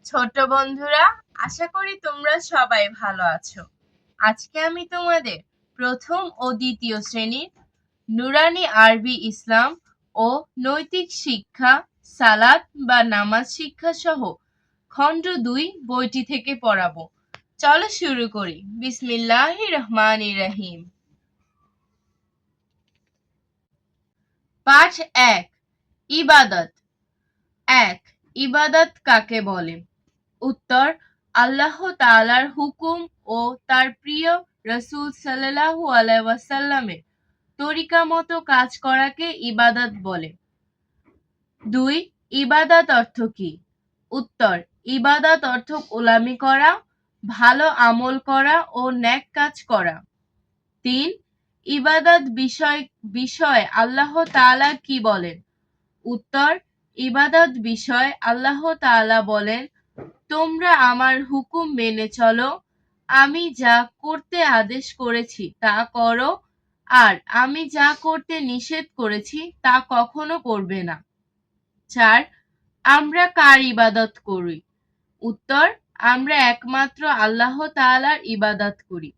ছোট বন্ধুরা, আশা করি তোমরা সবাই ভালো আছো। আজকে আমি তোমাদের প্রথম ও দ্বিতীয় শ্রেণীর নুরানি আরবি ইসলাম ও নৈতিক শিক্ষা, সালাত বা নামাজ শিক্ষা সহ খণ্ড ২ বইটি থেকে পড়াবো। চলো শুরু করি। বিসমিল্লাহির রহমানির রহিম। পাঠ ১, ইবাদত। ১. ইবাদত কাকে বলে? উত্তর: আল্লাহ তাআলার হুকুম ও তার প্রিয় রাসূল সাল্লাল্লাহু আলাইহি ওয়াসাল্লামের তরিকা মতো কাজ করাকে ইবাদত বলে। ২. ইবাদত অর্থ কি? উত্তর: ইবাদত অর্থ গোলামি করা, ভালো আমল করা ও নেক কাজ করা। ৩. ইবাদত বিষয় আল্লাহ তাআলা কি বলেন? উত্তর: ইবাদত বিষয় আল্লাহ তাআলা বলেন, তোমরা আমার হুকুম মেনে চলো, আমি যা করতে আদেশ করেছি তা করো, আর আমি যা করতে নিষেধ করেছি তা কখনো করবে না। ৪. আমরা কার ইবাদত করি? উত্তর: আমরা একমাত্র আল্লাহ তাআলার ইবাদত করি।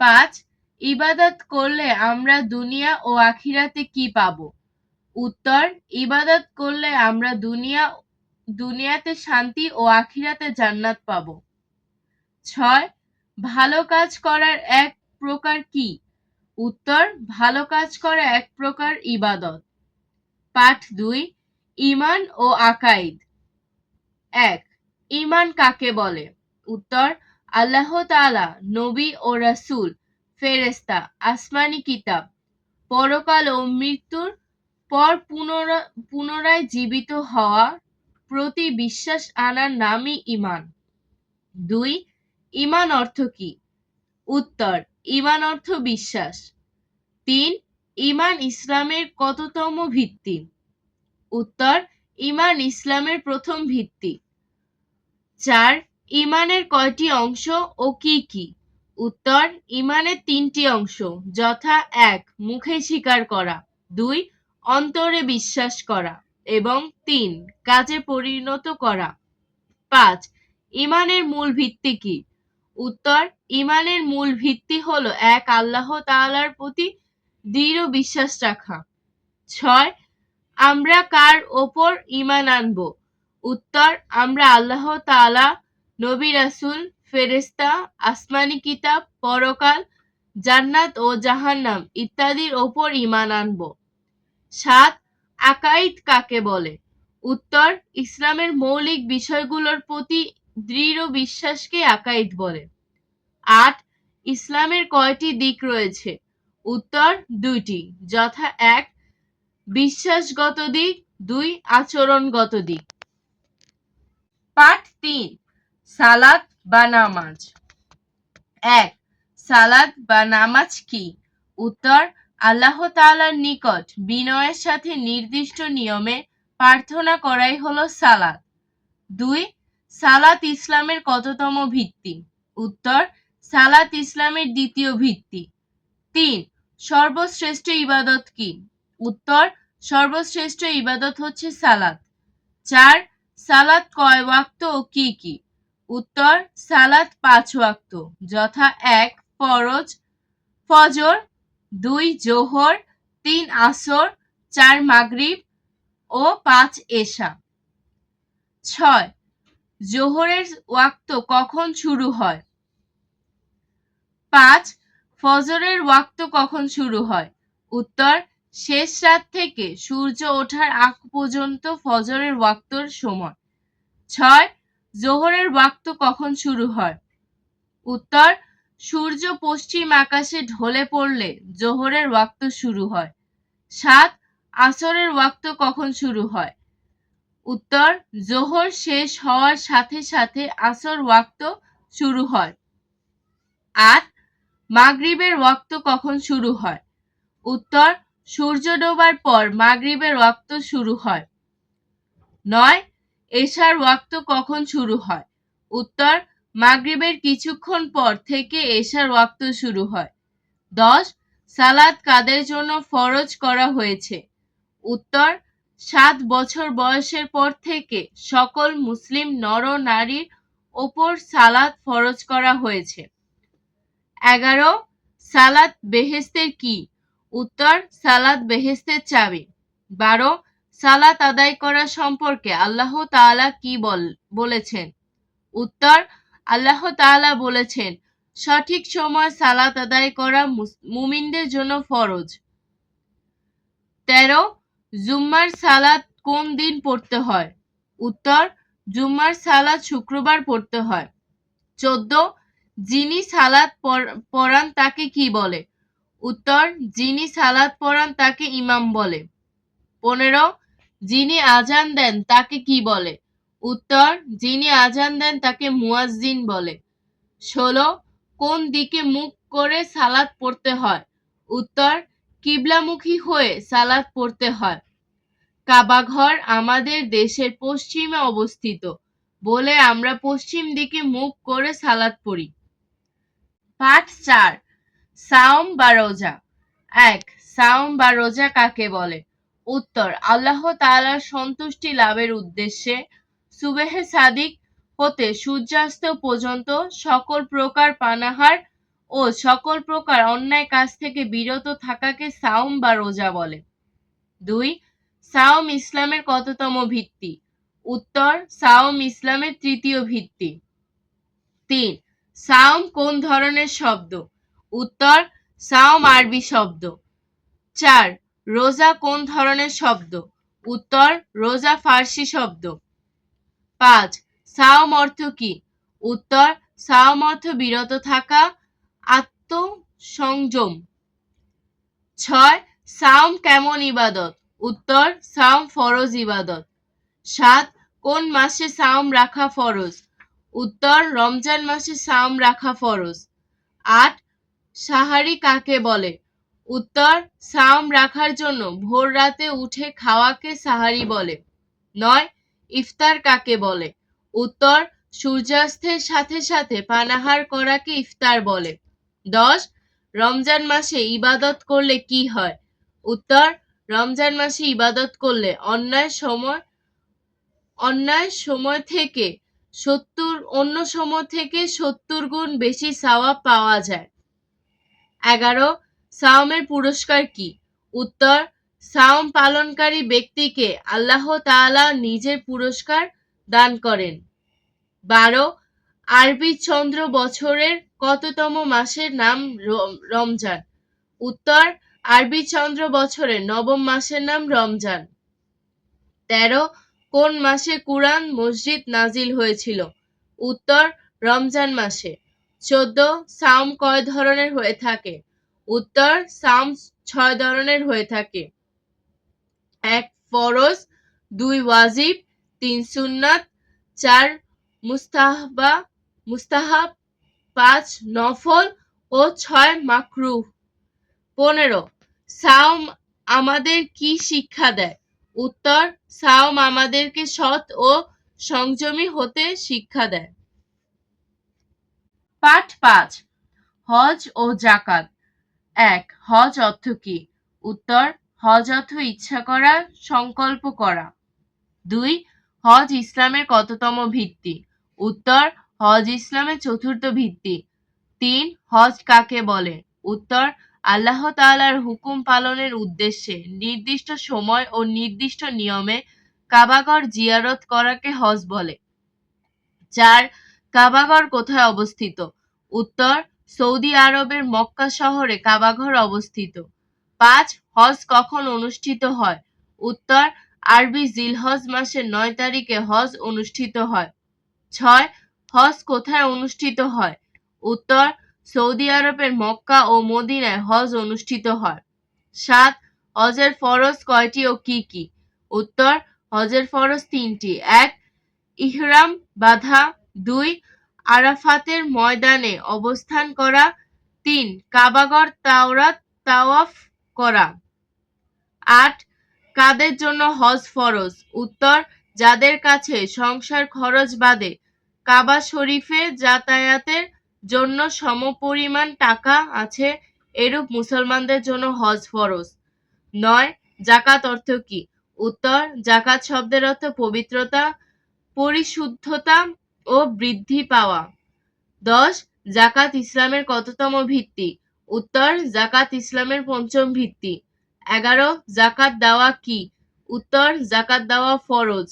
৫. ইবাদত করলে আমরা দুনিয়া ও আখিরাতে কি পাবো? উত্তর: ইবাদত করলে আমরা দুনিয়াতে শান্তি ও আখিরাতে জান্নাত পাবো। ৬. ভালো কাজ করার এক প্রকার কি? উত্তর: ভালো কাজ করা এক প্রকার ইবাদত। পাঠ ২, ঈমান ও আকাইদ। ১. ঈমান কাকে বলে? উত্তর: আল্লাহ তাআলা, নবী ও রাসূল, ফেরেশতা, আসমানী কিতাব, পরকাল ও মৃত্যুর পর পুনরায় জীবিত হওয়া প্রতি বিশ্বাস আনার নামই ঈমান। ২. ঈমান অর্থ কি? উত্তর: ঈমান অর্থ বিশ্বাস। ৩. ঈমান ইসলামের কততম ভিত্তি? উত্তর: ঈমান ইসলামের প্রথম ভিত্তি। ৪. ঈমানের কয়টি অংশ ও কি কি? উত্তর: ঈমানের ৩টি অংশ, যথা: ১. মুখে স্বীকার করা, ২. অন্তরে বিশ্বাস করা এবং ৩. কাজে পরিণত করা। ৫. ঈমানের মূল ভিত্তি কি? উত্তর: ঈমানের মূল ভিত্তি হলো এক আল্লাহ তাআলার প্রতি দৃঢ় বিশ্বাস রাখা। ৬. আমরা কার ওপর ঈমান আনব? উত্তর: আমরা আল্লাহ তাআলা, নবী রাসূল, ফেরেশতা, আসমানী কিতাব, পরকাল, জান্নাত ও জাহান্নাম ইত্যাদির ওপর ঈমান আনব। ৭. আকাইদ কাকে বলে? উত্তর: ইসলামের মৌলিক বিষয়গুলোর প্রতি দৃঢ় বিশ্বাসকে আকাইদ বলে। ৮. ইসলামের কয়টি দিক রয়েছে? উত্তর: ২টি, যথা: ১. বিশ্বাসগত দিক, ২. আচরণগত দিক। পাঠ ৩, সালাত বা নামাজ। ১. সালাত বা নামাজ কি? উত্তর: আল্লাহ তাআলার নিকট বিনয়ের সাথে নির্দিষ্ট নিয়মে প্রার্থনা করাই হলো সালাত। ২. সালাত ইসলামের কততম ভিত্তি? উত্তর: সালাত ইসলামের দ্বিতীয় ভিত্তি। ৩. সর্বশ্রেষ্ঠ ইবাদত কি? উত্তর: সর্বশ্রেষ্ঠ ইবাদত হচ্ছে সালাত। ৪. সালাত কয় ওয়াক্ত ও কি কি? উত্তর: সালাত ৫ ওয়াক্ত, যথা: ১. ফজর, ২. যোহর, ৩. আসর, ৪. মাগরিব ও ৫. এশা। ৬. যোহরের ওয়াক্ত কখন শুরু হয়? ৫. ফজরের ওয়াক্ত কখন শুরু হয়? উত্তর: শেষ রাত থেকে সূর্য ওঠার আগ পর্যন্ত ফজরের ওয়াক্তর সময়। ৬. যোহরের ওয়াক্ত কখন শুরু হয়? উত্তর: সূর্য পশ্চিম আকাশে ঢলে পড়লে যোহরের ওয়াক্ত শুরু হয়। ৭. আসরের ওয়াক্ত কখন শুরু হয়? উত্তর: যোহর শেষ হওয়ার সাথে সাথে আসর ওয়াক্ত শুরু হয়। ৮. মাগরিবের ওয়াক্ত কখন শুরু হয়? উত্তর: সূর্য ডোবার পর মাগরিবের ওয়াক্ত শুরু হয়। ৯. এশার ওয়াক্ত কখন শুরু হয়? উত্তর: মাগরিবের কিছুক্ষণ পর থেকে এশার ওয়াক্ত শুরু হয়। ১০. সালাত কাদের জন্য ফরজ করা হয়েছে? উত্তর: 7 বছর বয়সের পর থেকে সকল মুসলিম নর নারীর ওপর সালাত ফরজ করা হয়েছে। 11 সালাত বেহেশতের কি? উত্তর সালাত বেহেশতের চাবি। 12 সালাত আদায় করা সম্পর্কে আল্লাহ তাআলা কি বলেছেন? উত্তর আল্লাহ তাআলা বলেছেন, সঠিক সময় সালাত আদায় করা মুমিনদের জন্য ফরজ। 13 জুম্মার সালাত কোন দিন পড়তে হয়? উত্তর জুম্মার সালাত শুক্রবার পড়তে হয়। 14 যিনি সালাত পড়ান তাকে কি বলে? উত্তর যিনি সালাত পড়ান তাকে ইমাম বলে। 15 যিনি আজান দেন তাকে কি বলে? উত্তর যিনি আজান দেন তাকে মুয়াজ্জিন বলে। 16 কোন দিকে মুখ করে সালাত পড়তে হয়? উত্তর কিবলামুখী হয়ে সালাত পড়তে হয়। কাবাঘর আমাদের দেশের পশ্চিমে অবস্থিত বলে আমরা পশ্চিম দিকে মুখ করে সালাত পড়ি। পাঠ 4 সাওম বা রোজা। 1 সাওম বা রোজা কাকে বলে? উত্তর আল্লাহ তাআলার সন্তুষ্টি লাভের উদ্দেশ্যে সুবহে সাদিক হতে সূর্যাস্ত পর্যন্ত সকল প্রকার পানাহার ও সকল প্রকার অন্যায় কাজ থেকে বিরত থাকাকে সাওম বা রোজা বলে। 2 সাওম ইসলামের কততম ভিত্তি? উত্তর সাওম ইসলামের তৃতীয় ভিত্তি। 3 সাওম কোন ধরনের শব্দ? উত্তর সাওম আরবি শব্দ। 4 রোজা কোন ধরনের শব্দ? উত্তর রোজা ফার্সি শব্দ। 5 সাওম অর্থ কি? উত্তর সাওম অর্থ বিরত থাকা, আত্মসংযম। 6 সাওম কেমন ইবাদত? উত্তর সাওম ফরজ ইবাদত। 7 কোন মাসে সাওম রাখা ফরজ? উত্তর রমজান মাসে সাওম রাখা ফরজ। 8 সাহারি কাকে বলে? উত্তর সাওম রাখার জন্য ভোর রাতে উঠে খাওয়াকে সাহারি বলে। 9 ইফতার কাকে বলে? উত্তর সূর্যাস্তের সাথে সাথে পানাহার করাকে ইফতার বলে। 10 রমজান মাসে ইবাদত করলে কি হয়? উত্তর রমজান মাসে ইবাদত করলে অন্য সময় থেকে 70 গুণ বেশি সওয়াব পাওয়া যায়। 11 সাওমের পুরস্কার কি? উত্তর সাওম পালনকারী ব্যক্তিকে আল্লাহ তাআলা নিজের পুরস্কার দান করেন। 12 আরবি চন্দ্র বছরের কততম মাসের নাম রমজান? উত্তর আরবি চন্দ্র বছরের 9ম মাসের নাম রমজান। 13 কোন মাসে কুরআন মজিদ নাজিল হয়েছিল? উত্তর রমজান মাসে। 14 সাওম কয় ধরনের হয়ে থাকে? উত্তর সাওম 6 ধরনের হয়ে থাকে। 1 ফরজ, 2 ওয়াজিব, 3 সুন্নাত, 4 মুস্তাহাব, 5 নফল ও 6 মাকরুহ। 15 সাওম আমাদের কি শিক্ষা দেয়? উত্তর সাওম আমাদেরকে সৎ ও সংযমী হতে শিক্ষা দেয়। পাঠ 5 হজ ও যাকাত। 1 হজ অর্থ কি? উত্তর হজ অর্থ ইচ্ছা করা, সংকল্প করা। 2 হজ ইসলামের কততম ভিত্তি? উত্তর হজ ইসলামের চতুর্থ ভিত্তি। 3 হজ কাকে বলে? উত্তর আল্লাহ তাআলার হুকুম পালনের উদ্দেশ্যে নির্দিষ্ট সময় ও নির্দিষ্ট নিয়মে কাবাগর জিয়ারত করাকে হজ বলে। 4 কাবাগর কোথায় অবস্থিত? উত্তর সৌদি আরবের মক্কা শহরে কাবাঘর অবস্থিত। 5 হজ কখন অনুষ্ঠিত হয়? উত্তর আরবি জিলহজ মাসের 9 তারিখে হজ অনুষ্ঠিত হয়। 6 হজ কোথায় অনুষ্ঠিত হয়? উত্তর সৌদি আরবের মক্কা ও মদিনায় হজ অনুষ্ঠিত হয়। 7 হজের ফরজ কয়টি ও কি কি? উত্তর হজের ফরজ 3টি। 1 ইহরাম বাঁধা, 2 আরাফাতের ময়দানে অবস্থান করা, 3 কাবাগর তাওয়াফ করা। 8 কাদের জন্য হজ ফরজ? উত্তর যাদের কাছে সংসার খরচ বাদে কাবা শরীফে যাতায়াতের জন্য সমপরিমাণ টাকা আছে এরূপ মুসলমানদের জন্য হজ ফরজ। 9 যাকাত অর্থ কি? উত্তর জাকাত শব্দের অর্থ পবিত্রতা, পরিশুদ্ধতা ও বৃদ্ধি পাওয়া। 10 জাকাত ইসলামের কততম ভিত্তি? উত্তর জাকাত ইসলামের পঞ্চম ভিত্তি। 11 জাকাত দেওয়া কি? উত্তর জাকাত দেওয়া ফরজ।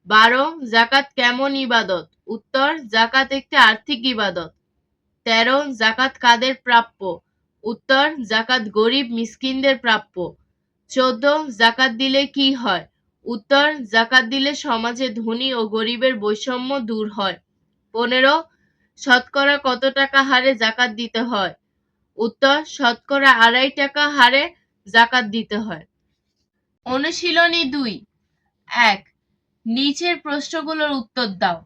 12 জাকাত কেমন ইবাদত? উত্তর জাকাত একটি আর্থিক ইবাদত। 13 জাকাত কাদের প্রাপ্য? উত্তর জাকাত গরিব মিসকিনদের প্রাপ্য। 14 জাকাত দিলে কি হয়? উত্তর জাকাত দিলে সমাজে ধনী ও গরিবের বৈষম্য দূর হয়। 15 শতকরা কত টাকা হারে জাকাত দিতে হয়? উত্তর শতকরা 2.5 টাকা হারে জাকাত দিতে হয়। অনুশীলনী 2 1 নিচের প্রশ্নগুলোর উত্তর দাও।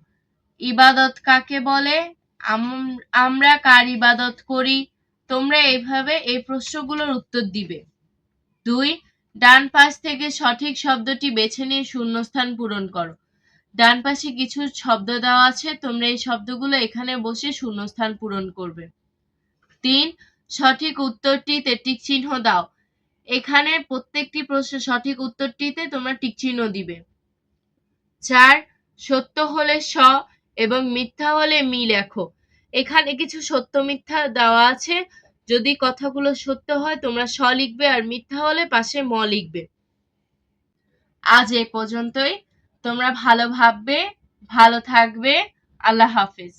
ইবাদত কাকে বলে? আমরা কার ইবাদত করি? তোমরা এইভাবে এই প্রশ্নগুলোর উত্তর দিবে। 2 ডান পাশ থেকে সঠিক শব্দটি বেছে নিয়ে শূন্যস্থান পূরণ করো। ডান পাশে কিছু শব্দ দেওয়া আছে, তোমরা এই শব্দগুলো এখানে বসে শূন্যস্থান পূরণ করবে। 3 সঠিক উত্তরটিতে টিক চিহ্ন দাও। এখানে প্রত্যেকটি প্রশ্নের সঠিক উত্তরটিতে তোমরা টিক চিহ্ন দিবে। 4 সত্য হলে স এবং মিথ্যা হলে মি লেখো। এখানে কিছু সত্য মিথ্যা দেওয়া আছে, যদি কথাগুলো সত্য হয় তোমরা স লিখবে আর মিথ্যা হলে পাশে ম লিখবে। আজ এ পর্যন্তই। তোমরা ভালো ভাববে, ভালো থাকবে। আল্লাহ হাফেজ।